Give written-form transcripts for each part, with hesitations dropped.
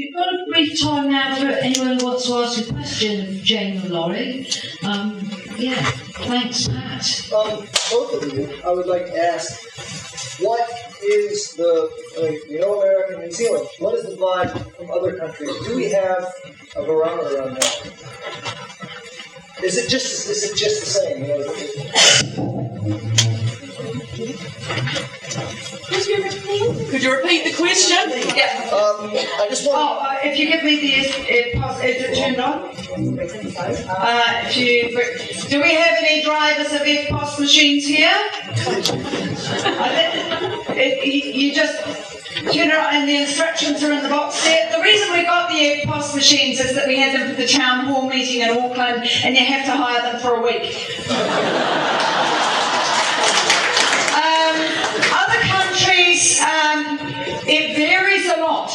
We've got a brief time now for anyone who wants to ask a question of Jane or Laurie. Thanks, Pat. Both of you, I would like to ask, what is we know America and New Zealand, what is the vibe from other countries? Do we have a barometer on that? Is it just the same? Could you repeat the question? Yeah. I just want. If you give me the is it turned on? Do we have any drivers of FPOS machines here? You just turn it on, and the instructions are in the box there. The reason we got the FPOS machines is that we had them for the town hall meeting in Auckland, and you have to hire them for a week. Other countries, it varies a lot.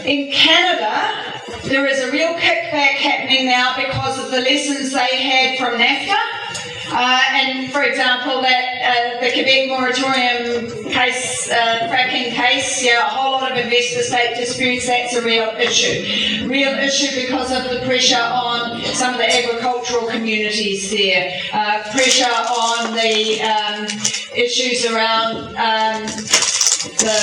In Canada, there is a real kickback happening now because of the lessons they had from NAFTA. And for example, that the Quebec moratorium case, fracking case, a whole lot of investor-state disputes, that's a real issue. Real issue because of the pressure on some of the agricultural communities there, pressure on the issues around the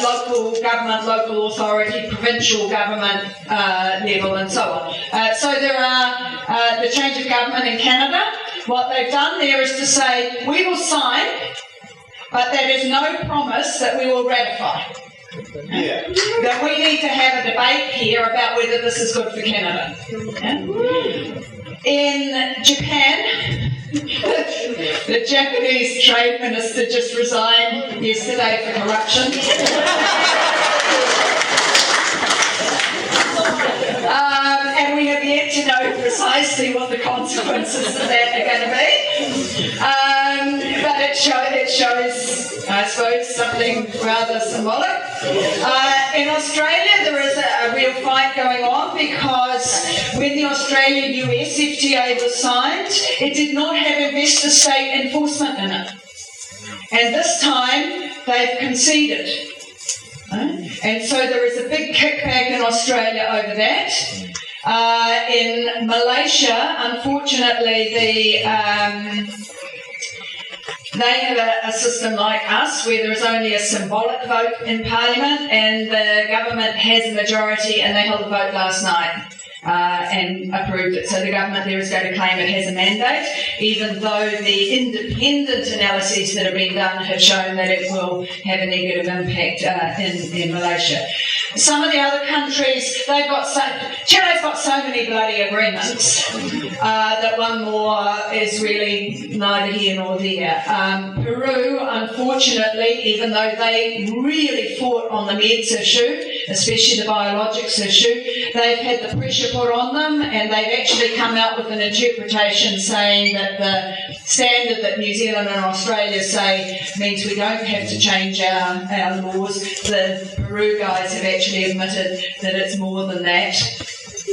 local government, local authority, provincial government level, and so on. So there are the change of government in Canada. What they've done there is to say, we will sign, but that is no promise that we will ratify. Yeah. That we need to have a debate here about whether this is good for Canada. In Japan, the Japanese trade minister just resigned yesterday for corruption. And we have yet to know precisely what the consequences of that are going to be. But it shows, I suppose, something rather symbolic. In Australia, there is a real fight going on because when the Australia-US FTA was signed, it did not have investor-state enforcement in it. And this time, they've conceded. And so there is a big kickback in Australia over that. In Malaysia, unfortunately, they have a system like us where there is only a symbolic vote in Parliament, and the government has a majority, and they held a vote last night and approved it. So the government there is going to claim it has a mandate, even though the independent analyses that have been done have shown that it will have a negative impact in Malaysia. Some of the other countries, Chile's got so many bloody agreements that one more is really neither here nor there. Peru, unfortunately, even though they really fought on the meds issue, especially the biologics issue, they've had the pressure put on them, and they've actually come out with an interpretation saying that the standard that New Zealand and Australia say means we don't have to change our laws. The Peru guys have actually admitted that it's more than that.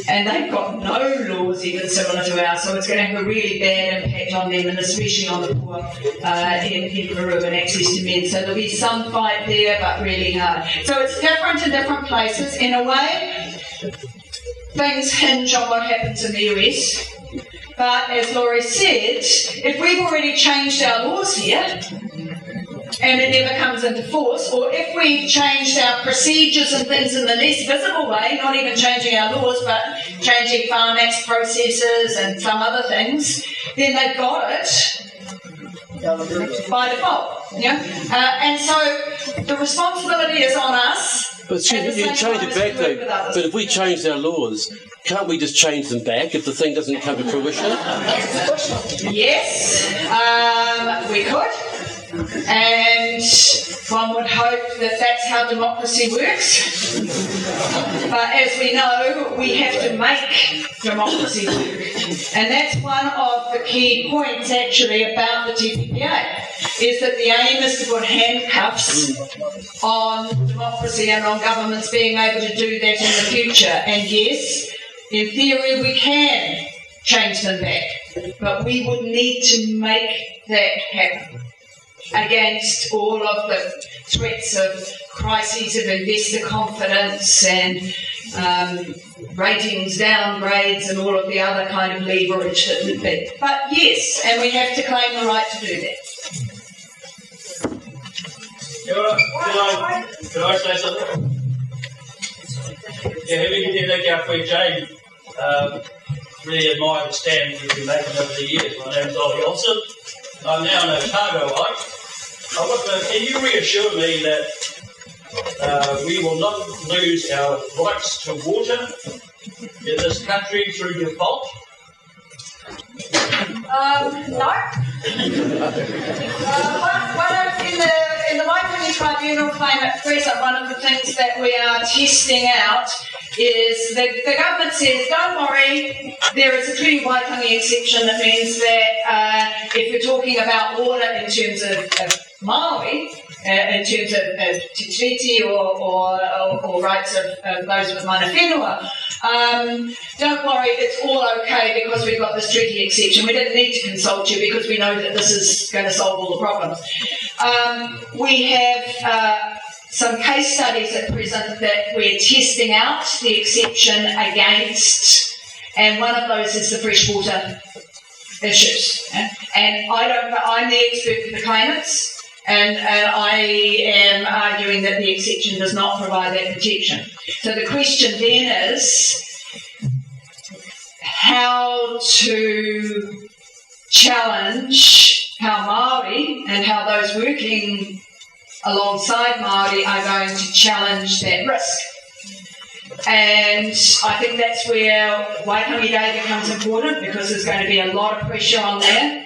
And they've got no laws even similar to ours, so it's going to have a really bad impact on them, and especially on the poor in Peru and access to meds. So there'll be some fight there, but really hard. So it's different in different places. In a way, things hinge on what happens in the US. But as Laurie said, if we've already changed our laws here, and it never comes into force, or if we've changed our procedures and things in the less visible way, not even changing our laws, but changing Farm Act processes and some other things, then they've got it by default. And so the responsibility is on us. But you change it back though. But if we changed our laws, can't we just change them back if the thing doesn't come to fruition? Yes, we could. And one would hope that that's how democracy works. But as we know, we have to make democracy work. And that's one of the key points actually about the TPPA, is that the aim is to put handcuffs on democracy and on governments being able to do that in the future. And yes, in theory we can change them back, but we would need to make that happen. against all of the threats of crises of investor confidence and ratings downgrades and all of the other kind of leverage that would be. But yes, and we have to claim the right to do that. Can I say something? Yeah, having been there for Jane, really admire the stand you've been making over the years. My name's Ollie Olsen. I'm now an Otago-ite. Can you reassure me that we will not lose our rights to water in this country through default? No. In the Waikiki Tribunal claim at present, one of the things that we are testing out is the government says, don't worry, there is a treaty Waikiki exception that means that if we're talking about water in terms of Maori, in terms of Tiriti or rights of those with mana whenua, don't worry, it's all okay because we've got this treaty exception. We didn't need to consult you because we know that this is going to solve all the problems. We have some case studies at present that we're testing out the exception against, and one of those is the freshwater issues. And I'm the expert for the claimants, and I am arguing that the exception does not provide that protection. So the question then is how to challenge how Māori and how those working alongside Māori are going to challenge that risk. And I think that's where Waikiki Day becomes important, because there's going to be a lot of pressure on there.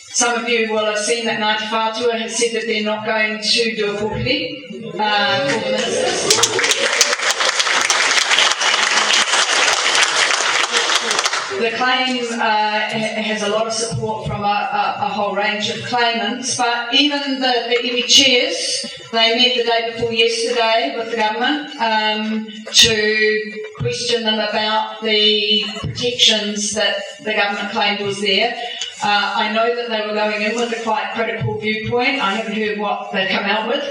Some of you will have seen that Ngāti Whātua has said that they're not going to do a pōkiri for the ministers. The claim has a lot of support from a whole range of claimants, but even the iwi chairs, they met the day before yesterday with the government to question them about the protections that the government claimed was there. I know that they were going in with a quite critical viewpoint. I haven't heard what they come out with.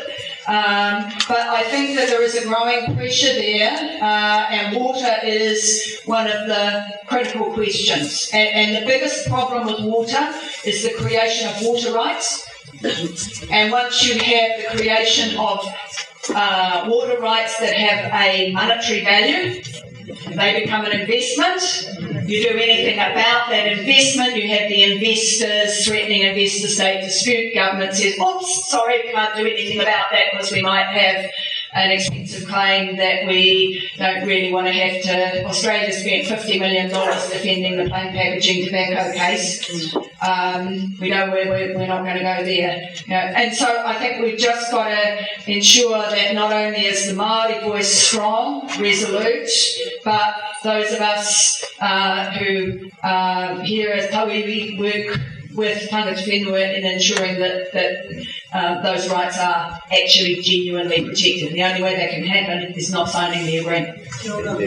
But I think that there is a growing pressure there, and water is one of the critical questions. And the biggest problem with water is the creation of water rights. And once you have the creation of water rights that have a monetary value, they become an investment. You do anything about that investment, you have the investors threatening investor-state dispute. Government says, oops, sorry, we can't do anything about that because we might have an expensive claim that we don't really want to have to. Australia spent $50 million defending the plain packaging tobacco case. We know we're not going to go there. And so I think we've just got to ensure that not only is the Māori voice strong, resolute, but those of us who here at Tauiwi work with tangata whenua in ensuring that those rights are actually genuinely protected. The only way that can happen is not signing the agreement. One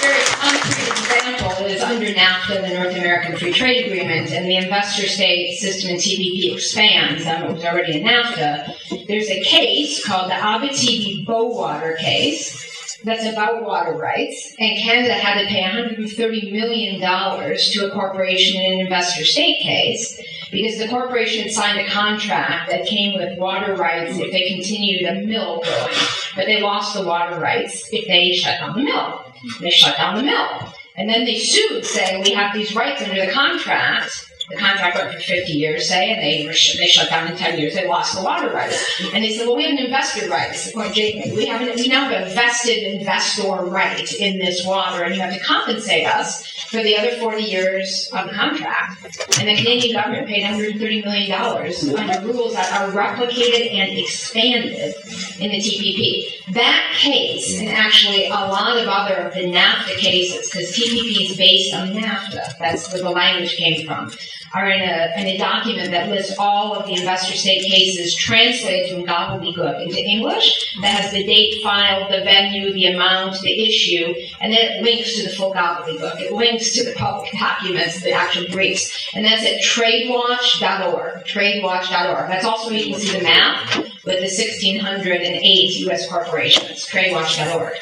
very concrete example is under NAFTA, the North American Free Trade Agreement, and the investor-state system in TPP expands. It was already in NAFTA. There's a case called the Abitibi-Bowater case that's about water rights, and Canada had to pay $130 million to a corporation in an investor-state case because the corporation had signed a contract that came with water rights if they continued a mill going, but they lost the water rights if they shut down the mill. They shut down the mill. And then they sued, saying, we have these rights under the contract. The contract went for 50 years, say, and they shut down in 10 years. They lost the water rights. And they said, well, we have an investor right. That's the point Jake made. We now have a vested investor right in this water, and you have to compensate us for the other 40 years of the contract. And the Canadian government paid $130 million under rules that are replicated and expanded in the TPP. That case, and actually a lot of other of the NAFTA cases, because TPP is based on NAFTA, that's where the language came from. are in a document that lists all of the investor state cases translated from gobbledygook into English, that has the date filed, the venue, the amount, the issue, and then it links to the full gobbledygook. It links to the public documents, the actual briefs. And that's at tradewatch.org, tradewatch.org. That's also where you can see the map with the 1,608 U.S. corporations, tradewatch.org.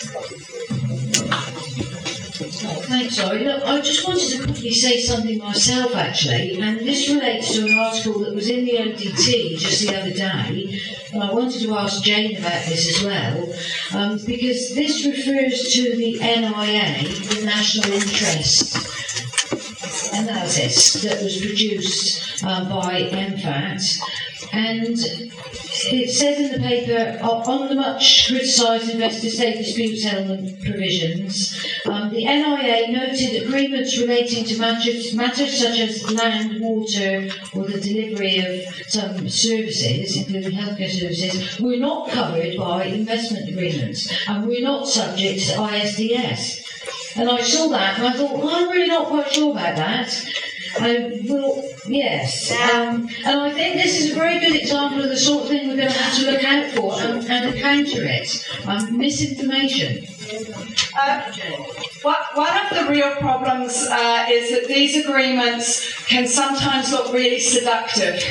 Thanks, Zoe. Look, I just wanted to quickly say something myself, actually, and this relates to an article that was in the ODT just the other day, and I wanted to ask Jane about this as well, because this refers to the NIA, the National Interest Analysis, that was produced by MFAT, and it says in the paper, on the much criticised investor state dispute settlement provisions, the NIA noted agreements relating to matters such as land, water, or the delivery of some services, including healthcare services, were not covered by investment agreements and were not subject to ISDS. And I saw that and I thought, well, I'm really not quite sure about that. Well, yes. And I think this is a very good example of the sort of thing we're going to have to look out for and counter it. Misinformation. One of the real problems is that these agreements can sometimes look really seductive.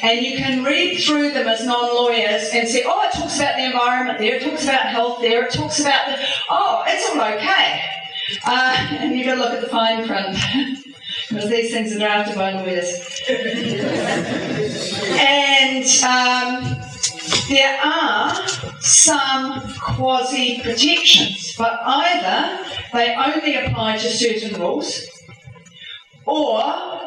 And you can read through them as non-lawyers and say, oh, it talks about the environment there, it talks about health there, it talks about it's all okay. And you've got to look at the fine print. Because these things are drafted by lawyers. And there are some quasi-protections, but either they only apply to certain rules, or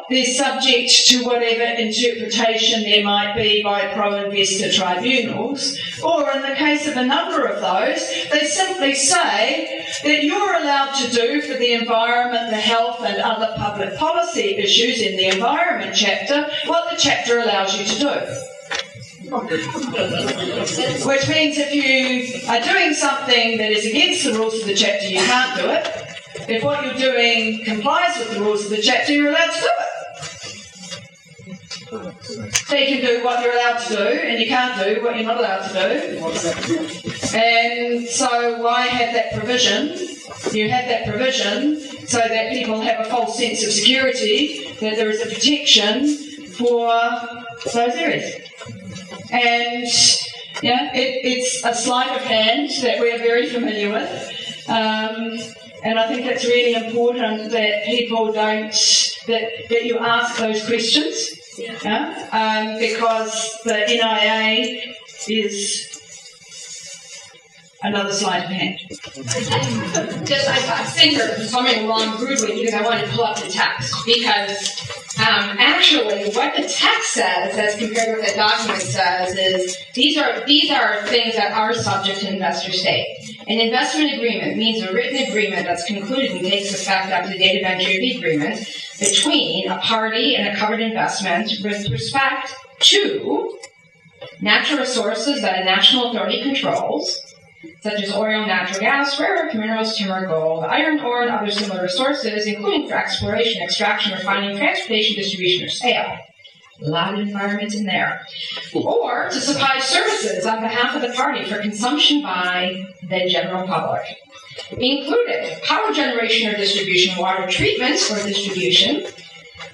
they're subject to whatever interpretation there might be by pro-investor tribunals, or in the case of a number of those, they simply say that you're allowed to do for the environment, the health and other public policy issues in the environment chapter what the chapter allows you to do. Which means if you are doing something that is against the rules of the chapter, you can't do it. If what you're doing complies with the rules of the chapter, you're allowed to do it. So you can do what you're allowed to do, and you can't do what you're not allowed to do. And so why have that provision? You have that provision so that people have a false sense of security, that there is a protection for those areas. And it's a sleight of hand that we're very familiar with. And I think it's really important that people that you ask those questions, because the NIA is another sleight of hand. I think you're swimming along rudely because I want to pull up the text, because actually what the text says as compared to what the document says is these are things that are subject to investor state. An investment agreement means a written agreement that's concluded and takes effect after the date of entry of the agreement between a party and a covered investment with respect to natural resources that a national authority controls, such as oil, natural gas, rare earth minerals, timber, gold, iron ore, and other similar resources, including for exploration, extraction, refining, transportation, distribution, or sale. A lot of environment in there. Or to supply services on behalf of the party for consumption by the general public. Included power generation or distribution, water treatment or distribution,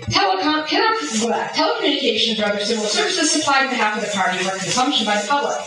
telecommunications or other similar services supplied on behalf of the party for consumption by the public.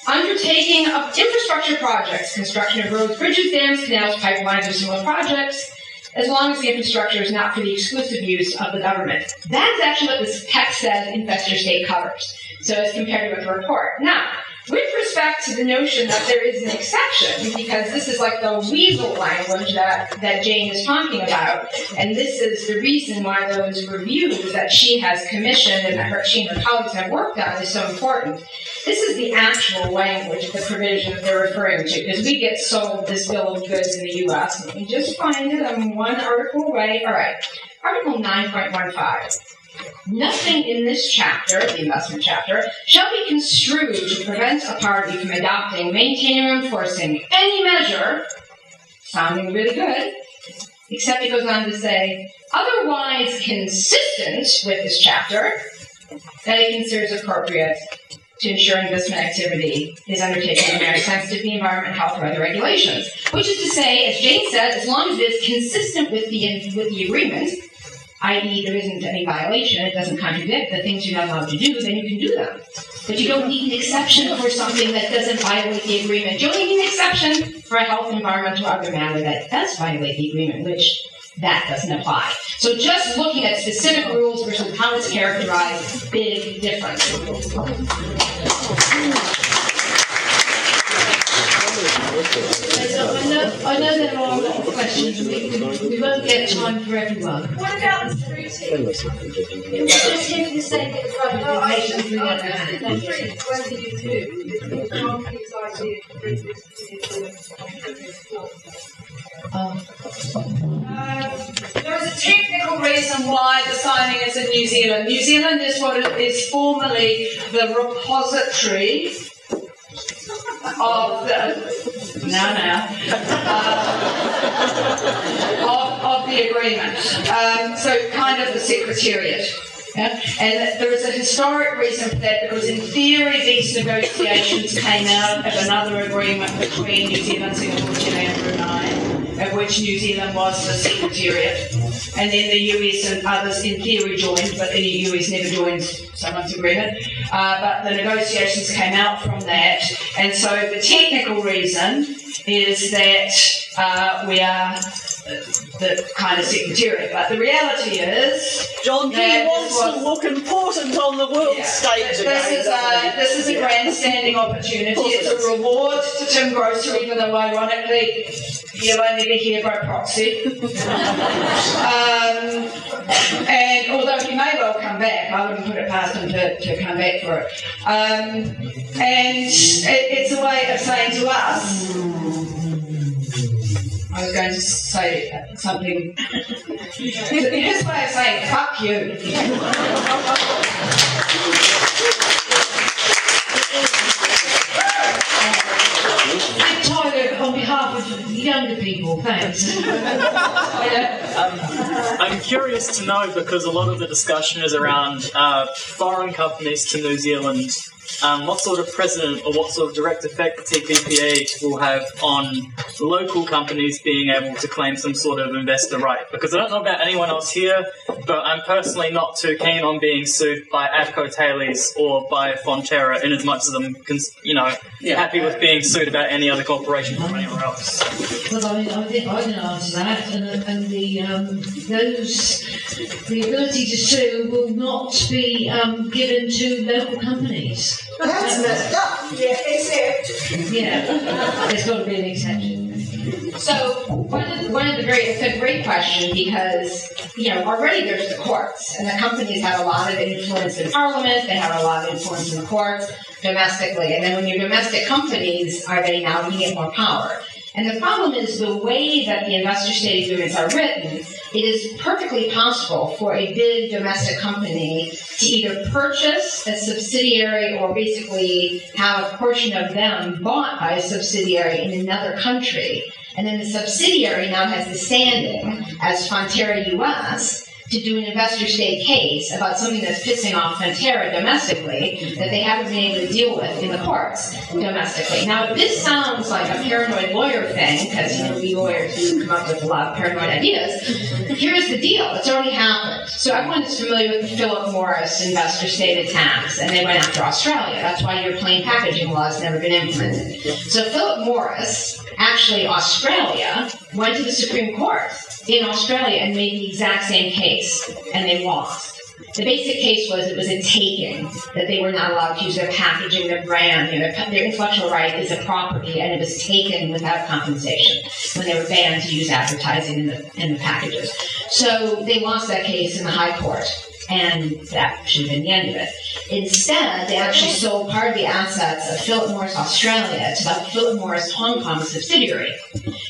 Undertaking of infrastructure projects, construction of roads, bridges, dams, canals, pipelines, or similar projects, as long as the infrastructure is not for the exclusive use of the government. That's actually what this text says investor state covers. So as compared with the report. Now, with respect to the notion that there is an exception, because this is like the weasel language that Jane is talking about, and this is the reason why those reviews that she has commissioned and that she and her colleagues have worked on is so important. This is the actual language of the provision that they're referring to, because we get sold this bill of goods in the U.S. Let me just find it. I'm one article away. All right. Article 9.15. Nothing in this chapter, the investment chapter, shall be construed to prevent a party from adopting, maintaining, or enforcing any measure, sounding really good, except it goes on to say, otherwise consistent with this chapter that it considers appropriate to ensure investment activity is undertaken in a manner sensitive to the environment, health, or other regulations. Which is to say, as Jane said, as long as it is consistent with the agreement, i.e. there isn't any violation, it doesn't contradict the things you're not allowed to do, then you can do them. But you don't need an exception for something that doesn't violate the agreement. You only need an exception for a health, environmental, or other matter that does violate the agreement, which that doesn't apply. So just looking at specific rules versus how it's characterized, big difference. I know there are a lot of questions. We won't get time for everyone. What about the scrutiny? It was just simply saying that the private organisations bring up their hand. That's really what you do. The company's idea to bring this There is a technical reason why the signing is in New Zealand. New Zealand is what is formally the repository of the of the agreement. So kind of the secretariat. Yeah? And there is a historic reason for that, because in theory these negotiations came out of another agreement between New Zealand, Singapore, Chile and Brunei, of which New Zealand was the secretariat. And then the US and others in theory joined, but the US never joined someone's agreement. But the negotiations came out from that. And so the technical reason is that we are the kind of secretariat. But the reality is, John Dee wants to look important on the world stage again. This is a grandstanding opportunity. It's a reward to Tim Grocer, even though ironically he'll only be here by proxy. And although he may well come back, I wouldn't put it past him to come back for it. And it's a way of saying to us, I was going to say something. His way of saying, fuck you. Tyler, on behalf of younger people, thanks. I'm curious to know, because a lot of the discussion is around foreign companies to New Zealand, what sort of precedent or what sort of direct effect the TPPA will have on local companies being able to claim some sort of investor right. Because I don't know about anyone else here, but I'm personally not too keen on being sued by Avco Tailies or by Fonterra, in as much as I'm, happy with being sued about any other corporation from anywhere else. Well, I think I can answer that, and the ability to sue will not be given to local companies. That's messed up. Yeah, except. Yeah, there's got to be an exception. So it's a great question, because already there's the courts, and the companies have a lot of influence in Parliament. They have a lot of influence in the courts domestically, and then when you're domestic companies, are they now you get more power? And the problem is the way that the investor-state agreements are written, it is perfectly possible for a big domestic company to either purchase a subsidiary or basically have a portion of them bought by a subsidiary in another country. And then the subsidiary now has the standing as Fonterra US to do an investor-state case about something that's pissing off Fonterra domestically that they haven't been able to deal with in the courts domestically. Now, this sounds like a paranoid lawyer thing, because we lawyers do come up with a lot of paranoid ideas. Here's the deal. It's already happened. So everyone is familiar with the Philip Morris investor-state attacks, and they went after Australia. That's why your plain packaging law has never been implemented. So Philip Morris, actually Australia, went to the Supreme Court in Australia and made the exact same case, and they lost. The basic case was it was a taking, that they were not allowed to use their packaging, their brand, their intellectual right is a property, and it was taken without compensation when they were banned to use advertising in the packages. So they lost that case in the High Court. And that should have been the end of it. Instead, they actually sold part of the assets of Philip Morris Australia to the Philip Morris Hong Kong subsidiary,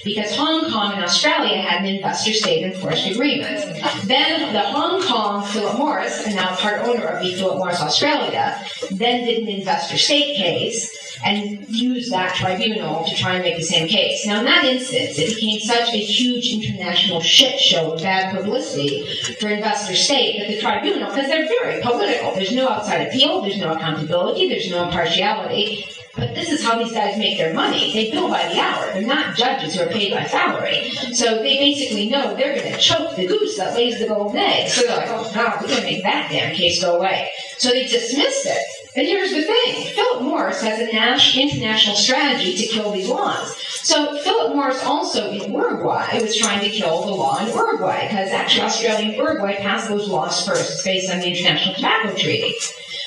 because Hong Kong and Australia had an investor-state enforced agreement. Then the Hong Kong Philip Morris, and now part owner of the Philip Morris Australia, then did an investor-state case and used that tribunal to try and make the same case. Now, in that instance, it became such a huge international shit show of bad publicity for investor state that the tribunal, because they're very political, there's no outside appeal, there's no accountability, there's no impartiality, but this is how these guys make their money. They bill by the hour. They're not judges who are paid by salary. So they basically know they're going to choke the goose that lays the golden egg. So they're like, oh, God, we're going to make that damn case go away. So they dismissed it. But here's the thing. Philip Morris has an international strategy to kill these laws. So Philip Morris also in Uruguay was trying to kill the law in Uruguay, because actually Australia and Uruguay passed those laws first based on the International Tobacco Treaty.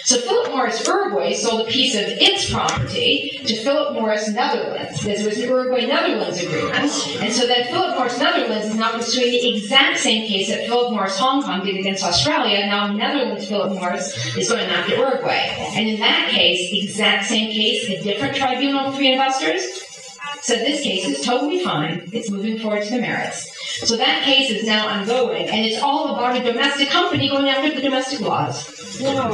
So Philip Morris Uruguay sold a piece of its property to Philip Morris Netherlands. This was an Uruguay-Netherlands agreement. And so then Philip Morris Netherlands is now pursuing the exact same case that Philip Morris Hong Kong did against Australia. Now Netherlands Philip Morris is going after Uruguay. And in that case, exact same case, a different tribunal of three investors said this case is totally fine. It's moving forward to the merits. So that case is now ongoing, and it's all about a domestic company going after the domestic laws. We have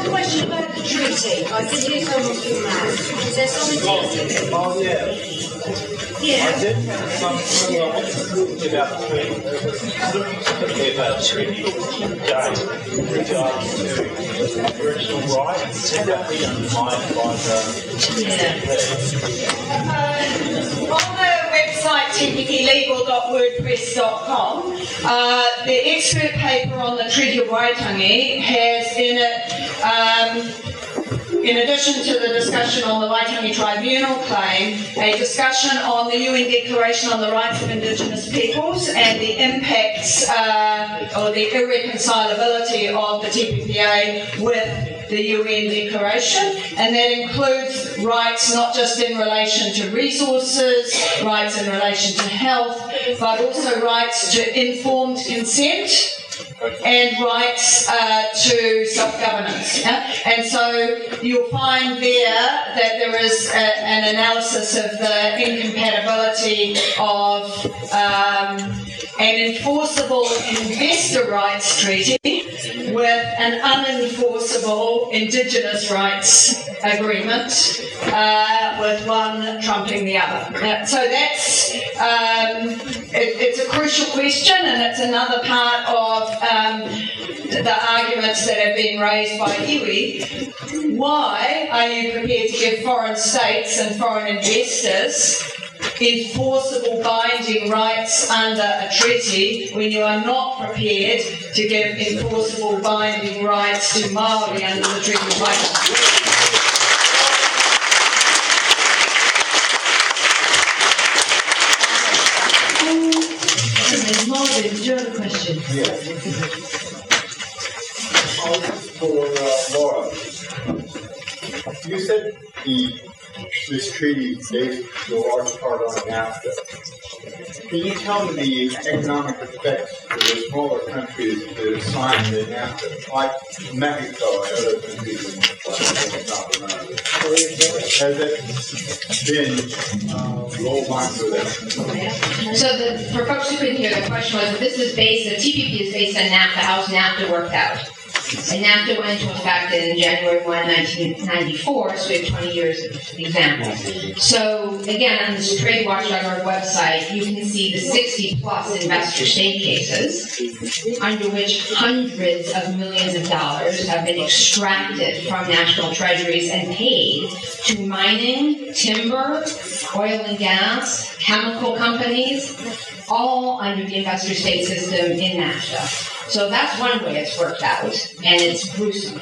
a question about the treaty. I can hear someone from that. Is there something else? Oh, yeah. Yeah. I did have some about the treaty. About the treaty with regard to Aboriginal rights. Seem to be undermined by On the website tpplegal.wordpress.com, the expert paper on the Treaty of Waitangi has in it, in addition to the discussion on the Waitangi Tribunal claim, a discussion on the UN Declaration on the Rights of Indigenous Peoples and the impacts or the irreconcilability of the TPPA with the UN Declaration, and that includes rights not just in relation to resources, rights in relation to health, but also rights to informed consent and rights to self-governance. And so you'll find there that there is an analysis of the incompatibility of an enforceable investor rights treaty with an unenforceable indigenous rights agreement, with one trumping the other. So that's it's a crucial question, and it's another part of the arguments that have been raised by iwi. Why are you prepared to give foreign states and foreign investors enforceable binding rights under a treaty when you are not prepared to give enforceable binding rights to Māori under the Treaty of Waitangi? Marvin, do you have a question? Yes. For Laura, you said this treaty is based in large part on NAFTA. Can you tell me the economic effects for the smaller countries that sign the NAFTA, like Mexico and other countries in South America? Has it been rolled on for them? So for folks who couldn't hear, the question was, this is based, the TPP is based on NAFTA. How's NAFTA worked out? And NAFTA went into effect in January 1, 1994, so we have 20 years of examples. So again, on the TradeWatch.org website, you can see the 60-plus investor state cases under which hundreds of millions of dollars have been extracted from national treasuries and paid to mining, timber, oil and gas, chemical companies, all under the investor state system in NAFTA. So that's one way it's worked out, and it's gruesome.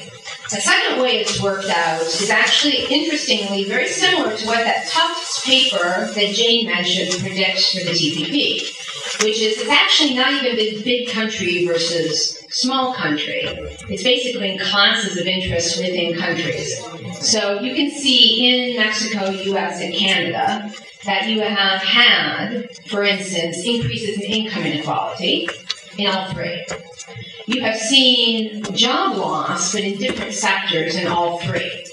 The second way it's worked out is actually, interestingly, very similar to what that Tufts paper that Jane mentioned predicts for the TPP, which is it's actually not even big country versus small country. It's basically in classes of interest within countries. So you can see in Mexico, US, and Canada that you have had, for instance, increases in income inequality in all three. You have seen job loss, but in different sectors in all three.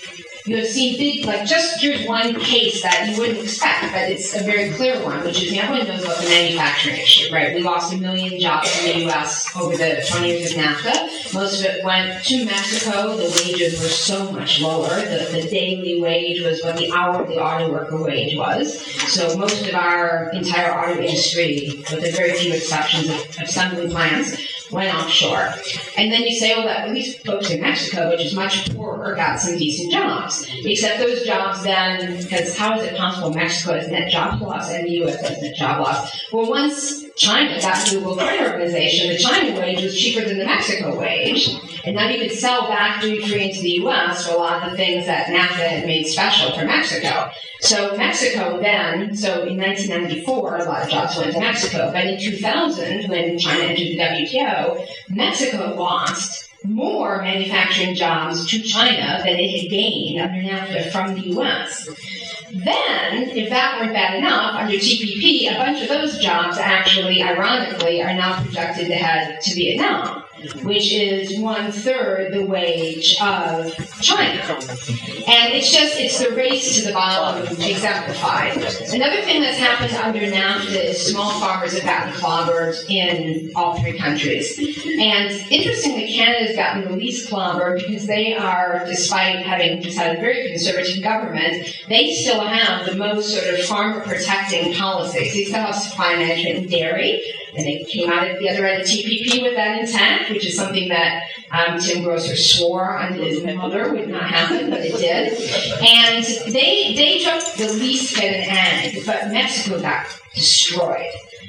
You have seen big, like, just here's one case that you wouldn't expect, but it's a very clear one, which is everyone knows about the manufacturing issue, right? We lost 1 million jobs in the U.S. over the 20 years of NAFTA. Most of it went to Mexico. The wages were so much lower. The daily wage was what the hourly auto worker wage was. So most of our entire auto industry, with a very few exceptions of assembly plants, went offshore. And then you say, well, at least folks in Mexico, which is much poorer, got some decent jobs. Except those jobs then, because how is it possible Mexico has net job loss and the U.S. has net job loss? Well, once China got into the World Trade Organization, the China wage was cheaper than the Mexico wage. And now you could sell back duty-free into the U.S. for a lot of the things that NAFTA had made special for Mexico. So Mexico then, so in 1994, a lot of jobs went to Mexico. But in 2000, when China entered the WTO, Mexico lost more manufacturing jobs to China than it had gained under NAFTA from the U.S. Then, if that weren't bad enough, under TPP, a bunch of those jobs actually, ironically, are now projected to head to Vietnam, which is 1/3 the wage of China. And it's the race to the bottom exemplified. Another thing that's happened under NAFTA is small farmers have gotten clobbered in all three countries. And interestingly, Canada's gotten the least clobbered because they are, despite having just had a very conservative government, they still have the most sort of farmer-protecting policies. They still have supply management in dairy, and they came out at the other end of TPP with that intent, which is something that Tim Grosser swore on his mother would not happen, but it did. And they took the least hit in ag, but Mexico got destroyed.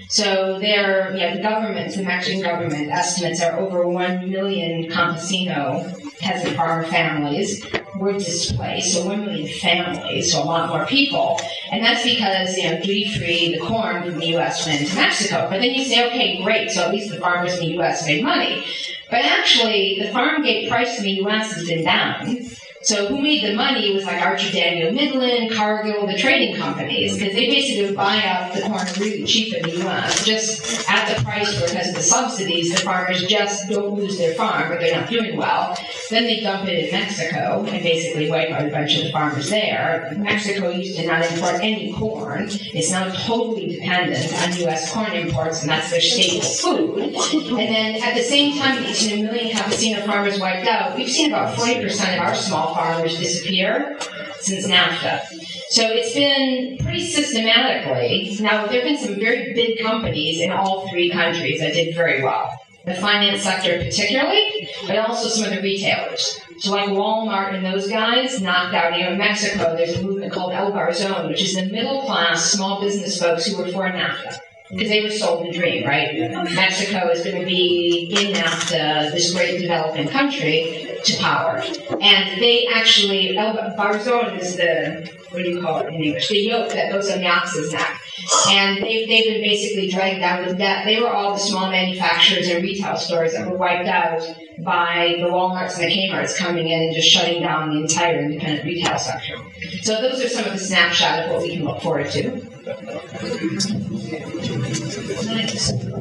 So the government, the Mexican government estimates are over 1 million campesino peasant farmer families were displaced, so 1 million families, so a lot more people. And that's because, duty-free, the corn from the U.S. went into Mexico. But then you say, okay, great, so at least the farmers in the U.S. made money. But actually, the farm gate price in the U.S. has been down. So who made the money was like Archer Daniel Midland, Cargill, the trading companies, because they basically would buy up the corn really cheap in the U.S. just at the price where, because of the subsidies, the farmers just don't lose their farm, but they're not doing well. Then they dump it in Mexico and basically wipe out a bunch of the farmers there. Mexico used to not import any corn. It's now totally dependent on U.S. corn imports, and that's their staple food. And then at the same time, we've seen 1 million campesino farmers wiped out. We've seen about 40% of our small farmers disappear since NAFTA. So it's been pretty systematically. Now, there have been some very big companies in all three countries that did very well. The finance sector particularly, but also some of the retailers. So like Walmart and those guys knocked out, in Mexico, there's a movement called El Barzón, which is the middle-class small business folks who were for NAFTA. Because they were sold the dream, right? Mexico is going to be in NAFTA, this great developing country, to power. And they actually, El Barzón is the, what do you call it in English? The yoke that goes on the ox's neck. And they've been basically dragged down with debt. They were all the small manufacturers and retail stores that were wiped out by the Walmarts and the Kmarts coming in and just shutting down the entire independent retail sector. So those are some of the snapshot of what we can look forward to.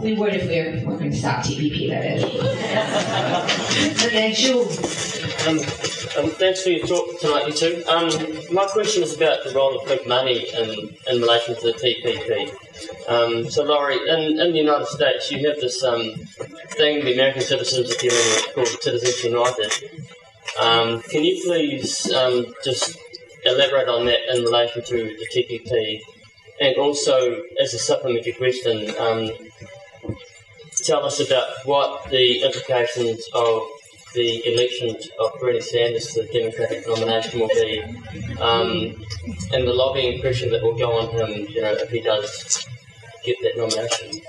We would if we were going to stop TPP, that is. Okay, sure. Thanks for your talk tonight, you two. My question is about the role of big money in relation to the TPP. So, Laurie, in the United States, you have this thing the American citizens are dealing with called Citizens United. Can you please just elaborate on that in relation to the TPP? And also, as a supplementary question, tell us about what the implications of the election of Bernie Sanders to the Democratic nomination will be, and the lobbying pressure that will go on him, if he does get that nomination.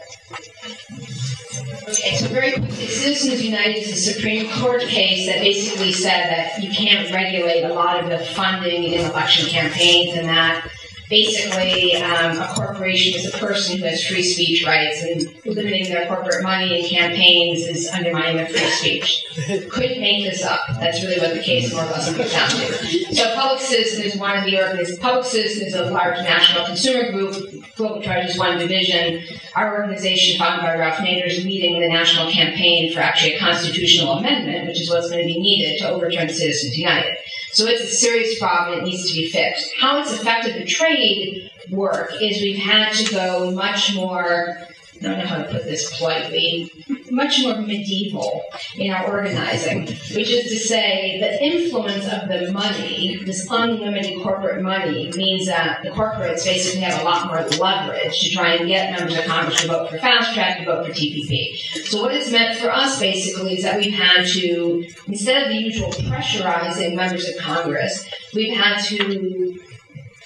Okay, so very quickly, Citizens United is a Supreme Court case that basically said that you can't regulate a lot of the funding in election campaigns, and that basically a corporation is a person who has free speech rights, and limiting their corporate money in campaigns is undermining their free speech. Couldn't make this up. That's really what the case more or less comes down to. So Public Citizen is one of the organizations. Public Citizen is a large national consumer group. Global Trade is one division. Our organization, founded by Ralph Nader, is leading the national campaign for actually a constitutional amendment, which is what's going to be needed to overturn Citizens United. So it's a serious problem. It needs to be fixed. How it's affected the trade work is we've had to go much more, I don't know how to put this politely, much more medieval in our organizing, which is to say the influence of the money, this unlimited corporate money, means that the corporates basically have a lot more leverage to try and get members of Congress to vote for fast track, to vote for TPP. So what it's meant for us basically is that we've had to, instead of the usual pressurizing members of Congress, we've had to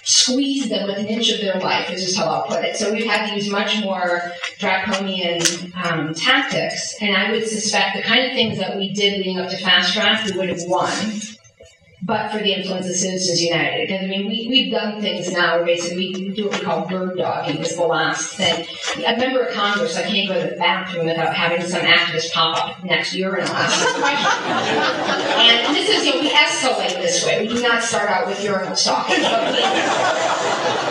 squeeze them with an inch of their life, is just how I'll put it. So we've had to use much more draconian tactics, and I would suspect the kind of things that we did leading up to Fast Track, we would have won, but for the influence of Citizens United. Because, I mean, we've done things now where basically we do what we call bird dogging, is the last thing. A member of Congress, I can't go to the bathroom without having some activist pop up next urinal ask us a question. And this is, we escalate this way. We do not start out with urinal stalking.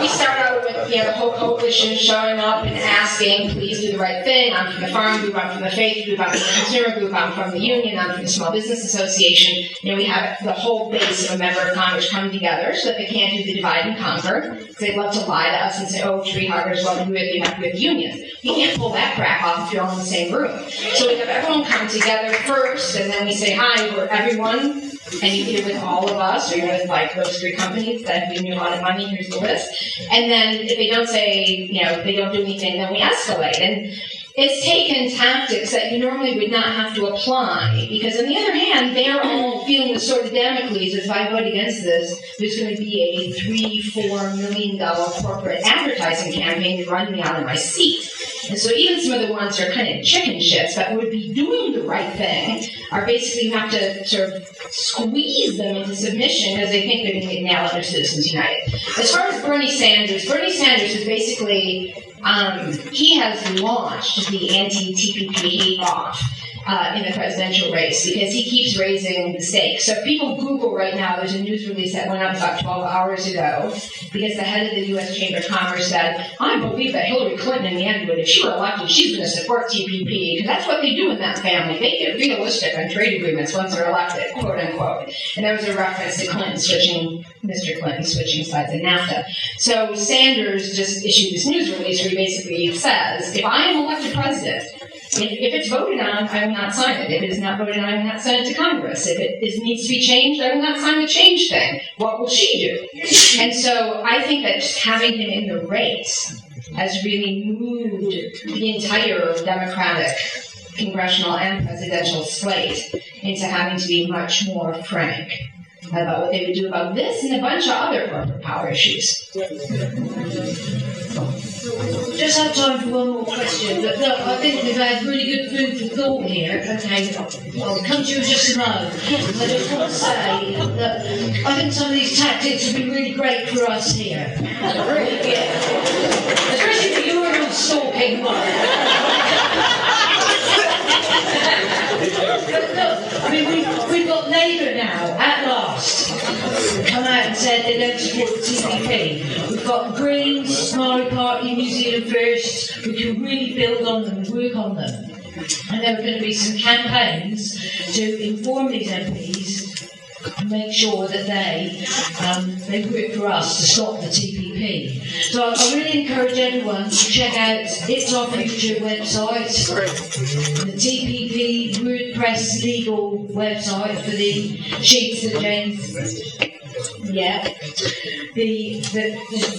We start out with, the whole coalition showing up and asking, please do the right thing. I'm from the farm group, I'm from the faith group, I'm from the consumer group, I'm from the union, I'm from the Small Business Association. We have the whole base of a member of Congress come together so that they can't do the divide and conquer. They love to lie to us and say, oh, tree huggers, well, you have to be with the union. You can't pull that crap off if you're all in the same room. So we have everyone come together first, and then we say, hi, we're everyone. And you're either with all of us, or you're with those three companies that have given you a lot of money, here's the list. And then if they don't say, they don't do anything, then we escalate. And it's taken tactics that you normally would not have to apply, because on the other hand, they're all feeling the sword of Damocles. If I vote against this, there's going to be a $3-4 million corporate advertising campaign to run me out of my seat. And so even some of the ones that are kind of chicken shits that would be doing the right thing are basically have to sort of squeeze them into submission because they think they're going to get nailed under Citizens United. As far as Bernie Sanders is basically, he has launched the anti-TPP hate-off in the presidential race because he keeps raising the stakes. So if people Google right now, there's a news release that went up about 12 hours ago because the head of the U.S. Chamber of Commerce said, I believe that Hillary Clinton in the end would, if she were elected, she's going to support TPP, because that's what they do in that family. They get realistic on trade agreements once they're elected, quote unquote. And there was a reference to Mr. Clinton switching sides in NAFTA. So Sanders just issued this news release where he basically says, if I am elected president, if it's voted on, I will not sign it. If it is not voted on, I will not send it to Congress. If it needs to be changed, I will not sign the change thing. What will she do? And so I think that just having him in the race has really moved the entire Democratic congressional and presidential slate into having to be much more frank about what they would do about this and a bunch of other corporate power issues. Just have time for one more question. But look, I think we've had really good food for thought here. Okay, I'll come to you in just a moment. I just want to say that I think some of these tactics have been really great for us here. Yeah. Especially the urinal stalking one. But look, I mean, we've got Labour now, at last, come out and said they don't support the TPP. We've got the Greens, Maori Party, New Zealand First. We can really build on them and work on them. And there are going to be some campaigns to inform these MPs and make sure that they work for us to stop the TPP. So I really encourage everyone to check out It's Our Future website, the TPP WordPress legal website for the sheets that James, the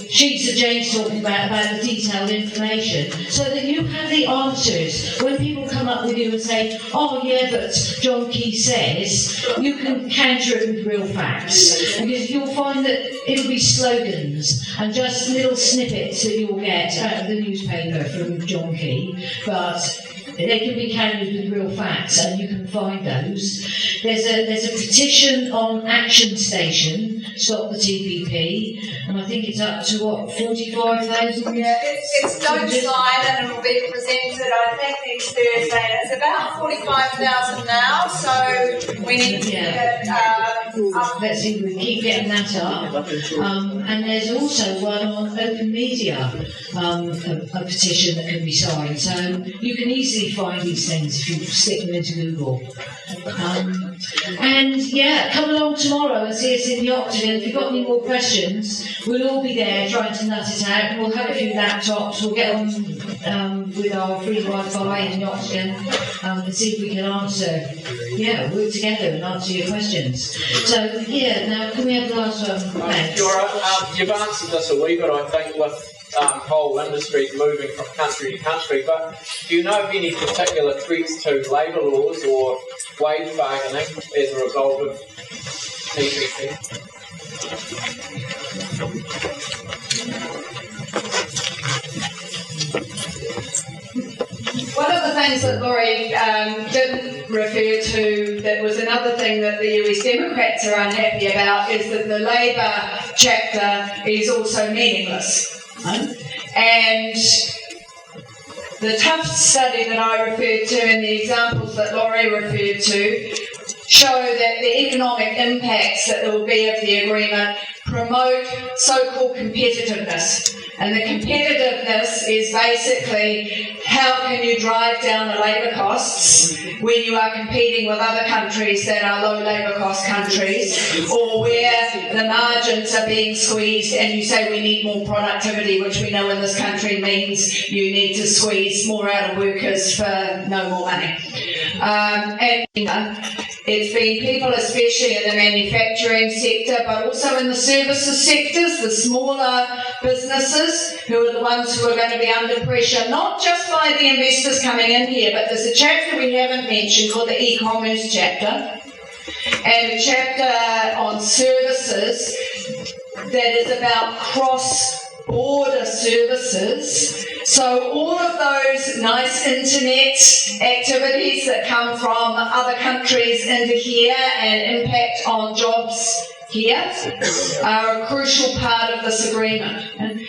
sheets that James talking about the detailed information, so that you have the answers. When people come up with you and say, oh yeah, but John Key says, you can counter it with real facts. Because you'll find that it'll be slogans and just little snippets that you'll get out of the newspaper from John Key, but they can be countered with real facts, and you can find those. There's a petition on Action Station stop the TPP, and I think it's up to what, 45,000? Yeah, it's don't sign and it will be presented, I think, next Thursday. And it's about 45,000 now, so we need to get it up. Let's see if we keep getting that up. And there's also one on open media, a petition that can be signed. So you can easily find these things if you stick them into Google. And yeah, come along tomorrow and see us in the Octagon. If you've got any more questions, we'll all be there trying to nut it out. We'll have a few laptops. We'll get on with our free Wi-Fi in the Octagon and see if we can answer. Yeah, work together and answer your questions. So yeah, now can we have the last one? Thanks. You've answered this a wee bit, I think, with whole industries moving from country to country, but do you know of any particular threats to labour laws or wage bargaining as a result of TPP? One of the things that Laurie didn't refer to, that was another thing that the US Democrats are unhappy about, is that the Labour chapter is also meaningless. And the Tufts study that I referred to and the examples that Laurie referred to show that the economic impacts that there will be of the agreement promote so-called competitiveness. And the competitiveness is basically how can you drive down the labour costs when you are competing with other countries that are low labour cost countries, or where the margins are being squeezed and you say we need more productivity, which we know in this country means you need to squeeze more out of workers for no more money. And it's been people, especially in the manufacturing sector, but also in the services sectors, the smaller businesses, who are the ones who are going to be under pressure, not just by the investors coming in here, but there's a chapter we haven't mentioned called the e-commerce chapter, and a chapter on services that is about cross-border services. So all of those nice internet activities that come from other countries into here and impact on jobs here are a crucial part of this agreement. And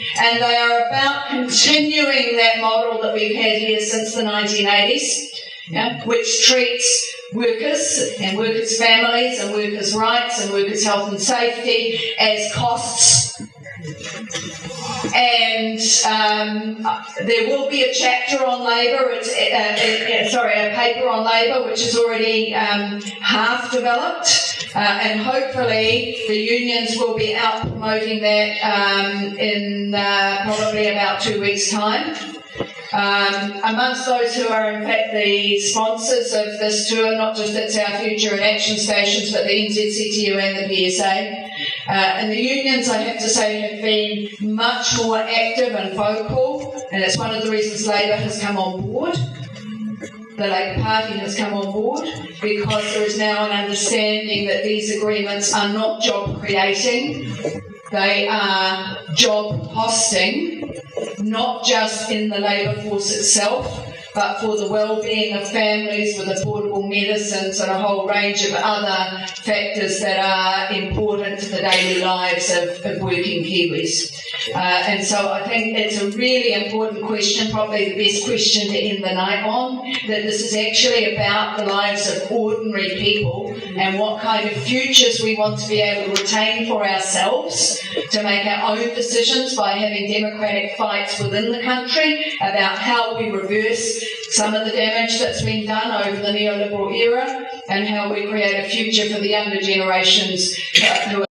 they are about continuing that model that we've had here since the 1980s, which treats workers and workers' families and workers' rights and workers' health and safety as costs. And there will be a chapter on labour, a paper on labour, which is already half developed, and hopefully the unions will be out promoting that in probably about 2 weeks' time. Amongst those who are in fact the sponsors of this tour, not just It's Our Future and Action Stations, but the NZCTU and the PSA. And the unions, I have to say, have been much more active and vocal, and it's one of the reasons Labour has come on board. The Labour Party has come on board because there is now an understanding that these agreements are not job creating, they are job costing, not just in the labour force itself, but for the well-being of families with affordable medicines and a whole range of other factors that are important to the daily lives of working Kiwis. And so I think it's a really important question, probably the best question to end the night on, that this is actually about the lives of ordinary people and what kind of futures we want to be able to retain for ourselves, to make our own decisions by having democratic fights within the country about how we reverse some of the damage that's been done over the neoliberal era and how we create a future for the younger generations who